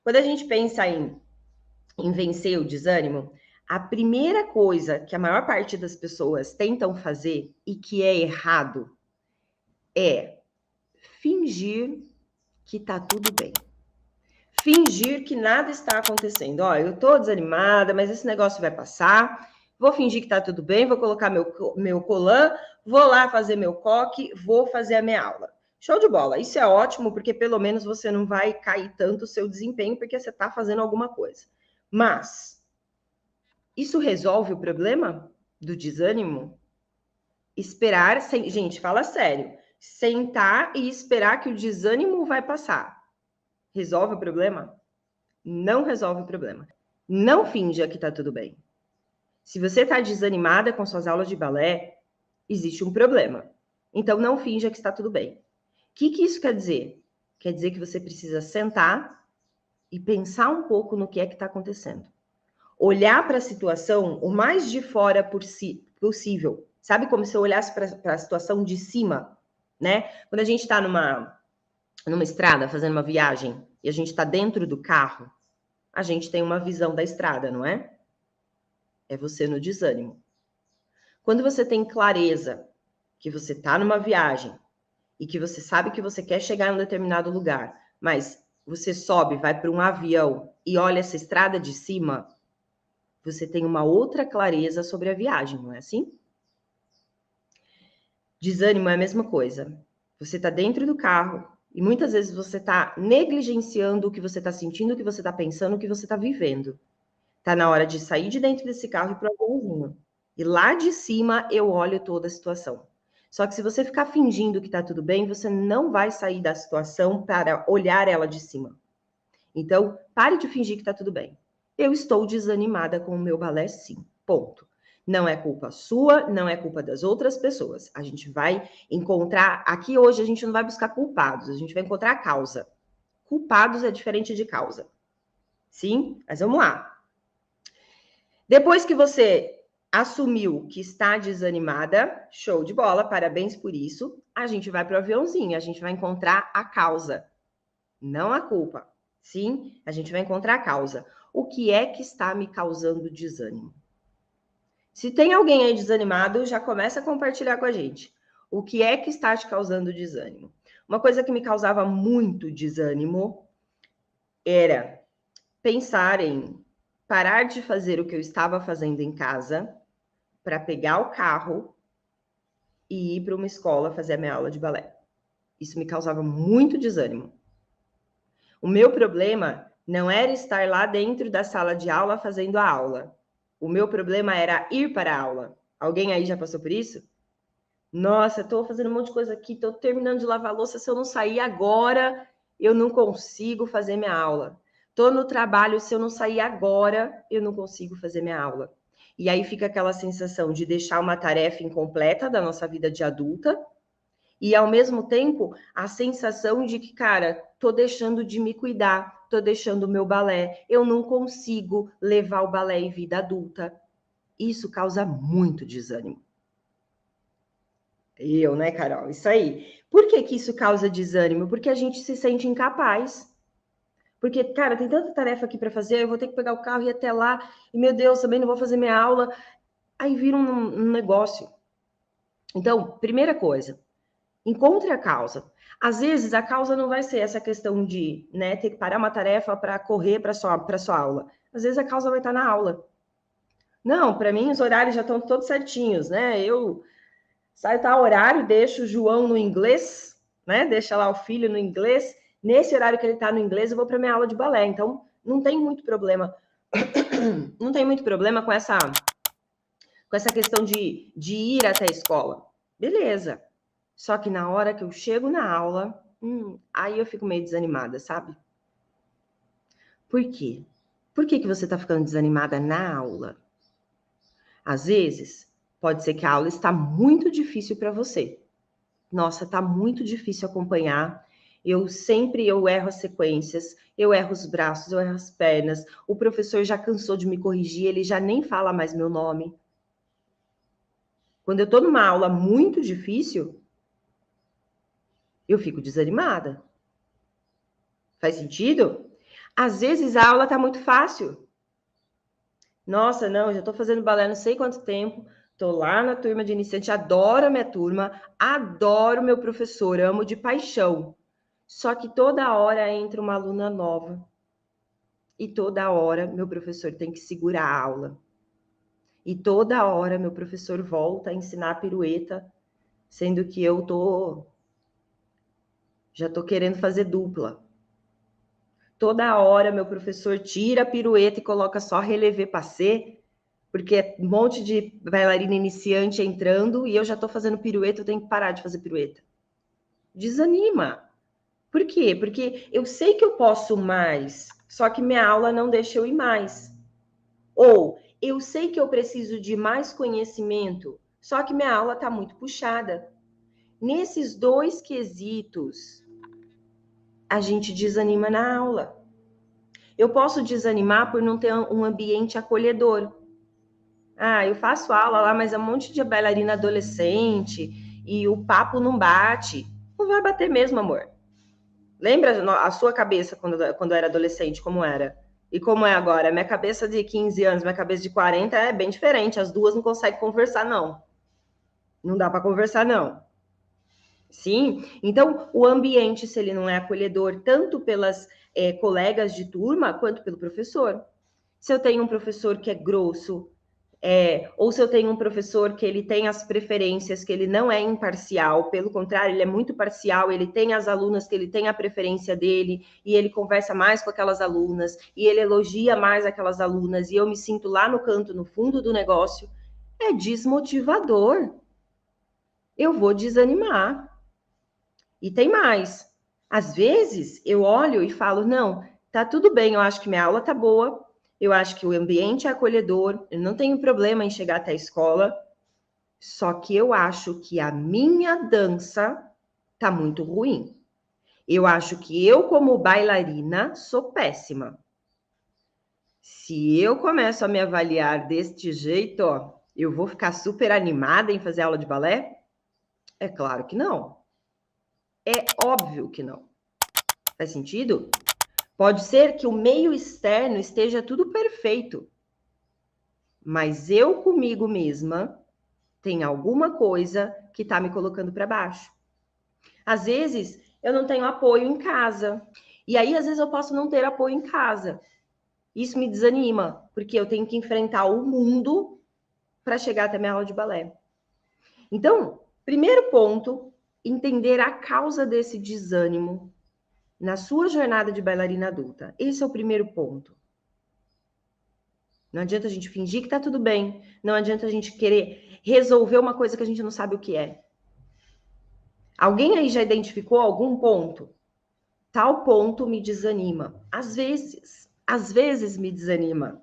Quando a gente pensa em vencer o desânimo, a primeira coisa que a maior parte das pessoas tentam fazer e que é errado é fingir que tá tudo bem. Fingir que nada está acontecendo. Ó, eu tô desanimada, mas esse negócio vai passar. Vou fingir que tá tudo bem, vou colocar meu colã, vou lá fazer meu coque, vou fazer a minha aula. Show de bola. Isso é ótimo, porque pelo menos você não vai cair tanto o seu desempenho, porque você está fazendo alguma coisa. Mas isso resolve o problema do desânimo? Esperar, gente, fala sério. Sentar e esperar que o desânimo vai passar. Resolve o problema? Não resolve o problema. Não finja que tá tudo bem. Se você está desanimada com suas aulas de balé, existe um problema. Então, não finja que está tudo bem. O que isso quer dizer? Quer dizer que você precisa sentar e pensar um pouco no que é que está acontecendo. Olhar para a situação o mais de fora possível. Sabe como se eu olhasse para a situação de cima, né? Quando a gente está numa estrada, fazendo uma viagem, e a gente está dentro do carro, a gente tem uma visão da estrada, não é? É você no desânimo. Quando você tem clareza que você está numa viagem e que você sabe que você quer chegar em um determinado lugar, mas você sobe, vai para um avião e olha essa estrada de cima, você tem uma outra clareza sobre a viagem, não é assim? Desânimo é a mesma coisa. Você está dentro do carro e muitas vezes você está negligenciando o que você está sentindo, o que você está pensando, o que você está vivendo. Está na hora de sair de dentro desse carro e ir para o aviãozinho. E lá de cima eu olho toda a situação. Só que se você ficar fingindo que está tudo bem, você não vai sair da situação para olhar ela de cima. Então, pare de fingir que está tudo bem. Eu estou desanimada com o meu balé, sim. Ponto. Não é culpa sua, não é culpa das outras pessoas. A gente vai encontrar. Aqui hoje a gente não vai buscar culpados, a gente vai encontrar a causa. Culpados é diferente de causa. Sim? Mas vamos lá. Depois que você assumiu que está desanimada, show de bola, parabéns por isso. A gente vai para o aviãozinho, a gente vai encontrar a causa, não a culpa. Sim, a gente vai encontrar a causa. O que é que está me causando desânimo? Se tem alguém aí desanimado, já começa a compartilhar com a gente. O que é que está te causando desânimo? Uma coisa que me causava muito desânimo era pensar em parar de fazer o que eu estava fazendo em casa para pegar o carro e ir para uma escola fazer a minha aula de balé. Isso me causava muito desânimo. O meu problema não era estar lá dentro da sala de aula fazendo a aula. O meu problema era ir para a aula. Alguém aí já passou por isso? Nossa, estou fazendo um monte de coisa aqui, estou terminando de lavar a louça. Se eu não sair agora, eu não consigo fazer minha aula. Estou no trabalho, se eu não sair agora, eu não consigo fazer minha aula. E aí fica aquela sensação de deixar uma tarefa incompleta da nossa vida de adulta e, ao mesmo tempo, a sensação de que, cara, tô deixando de me cuidar, tô deixando o meu balé, eu não consigo levar o balé em vida adulta. Isso causa muito desânimo. Né, Carol? Isso aí. Por que que isso causa desânimo? Porque a gente se sente incapaz. Porque, cara, tem tanta tarefa aqui para fazer, eu vou ter que pegar o carro e ir até lá, e, meu Deus, também não vou fazer minha aula. Aí vira um negócio. Então, primeira coisa, encontre a causa. Às vezes, a causa não vai ser essa questão de, né, ter que parar uma tarefa para correr para sua aula. Às vezes, a causa vai estar na aula. Não, para mim, os horários já estão todos certinhos, né? Eu saio tal horário, deixo o João no inglês, né? Deixa lá o filho no inglês. Nesse horário que ele está no inglês, eu vou para minha aula de balé. Então, não tem muito problema. Não tem muito problema com essa questão de ir até a escola. Beleza. Só que na hora que eu chego na aula, aí eu fico meio desanimada, sabe? Por quê? Por que você está ficando desanimada na aula? Às vezes, pode ser que a aula está muito difícil para você. Nossa, está muito difícil acompanhar. Eu erro as sequências, eu erro os braços, eu erro as pernas. O professor já cansou de me corrigir, ele já nem fala mais meu nome. Quando eu estou numa aula muito difícil, eu fico desanimada. Faz sentido? Às vezes a aula está muito fácil. Nossa, não, já estou fazendo balé não sei quanto tempo, estou lá na turma de iniciante, adoro a minha turma, adoro meu professor, amo de paixão. Só que toda hora entra uma aluna nova. E toda hora meu professor tem que segurar a aula. E toda hora meu professor volta a ensinar a pirueta, sendo que eu já tô querendo fazer dupla. Toda hora meu professor tira a pirueta e coloca só relevé passé, porque é um monte de bailarina iniciante entrando e eu já tô fazendo pirueta, eu tenho que parar de fazer pirueta. Desanima. Por quê? Porque eu sei que eu posso mais, só que minha aula não deixa eu ir mais. Ou eu sei que eu preciso de mais conhecimento, só que minha aula está muito puxada. Nesses dois quesitos, a gente desanima na aula. Eu posso desanimar por não ter um ambiente acolhedor. Ah, eu faço aula lá, mas é um monte de bailarina adolescente e o papo não bate. Não vai bater mesmo, amor. Lembra a sua cabeça quando era adolescente, como era? E como é agora? Minha cabeça de 15 anos, minha cabeça de 40 é bem diferente. As duas não conseguem conversar, não. Não dá para conversar, não. Sim? Então, o ambiente, se ele não é acolhedor, tanto pelas colegas de turma, quanto pelo professor. Se eu tenho um professor que é grosso, ou se eu tenho um professor que ele tem as preferências, que ele não é imparcial, pelo contrário, ele é muito parcial, ele tem as alunas que ele tem a preferência dele, e ele conversa mais com aquelas alunas, e ele elogia mais aquelas alunas, e eu me sinto lá no canto, no fundo do negócio, é desmotivador. Eu vou desanimar. E tem mais. Às vezes eu olho e falo, não, tá tudo bem, eu acho que minha aula tá boa, eu acho que o ambiente é acolhedor, eu não tenho problema em chegar até a escola, só que eu acho que a minha dança tá muito ruim. Eu acho que eu, como bailarina, sou péssima. Se eu começo a me avaliar deste jeito, ó, eu vou ficar super animada em fazer aula de balé? É claro que não. É óbvio que não. Faz sentido? Pode ser que o meio externo esteja tudo perfeito, mas eu comigo mesma tem alguma coisa que está me colocando para baixo. Às vezes eu não tenho apoio em casa. E aí, às vezes, eu posso não ter apoio em casa. Isso me desanima, porque eu tenho que enfrentar o mundo para chegar até minha aula de balé. Então, primeiro ponto, entender a causa desse desânimo na sua jornada de bailarina adulta. Esse é o primeiro ponto. Não adianta a gente fingir que tá tudo bem. Não adianta a gente querer resolver uma coisa que a gente não sabe o que é. Alguém aí já identificou algum ponto? Tal ponto me desanima. Às vezes me desanima.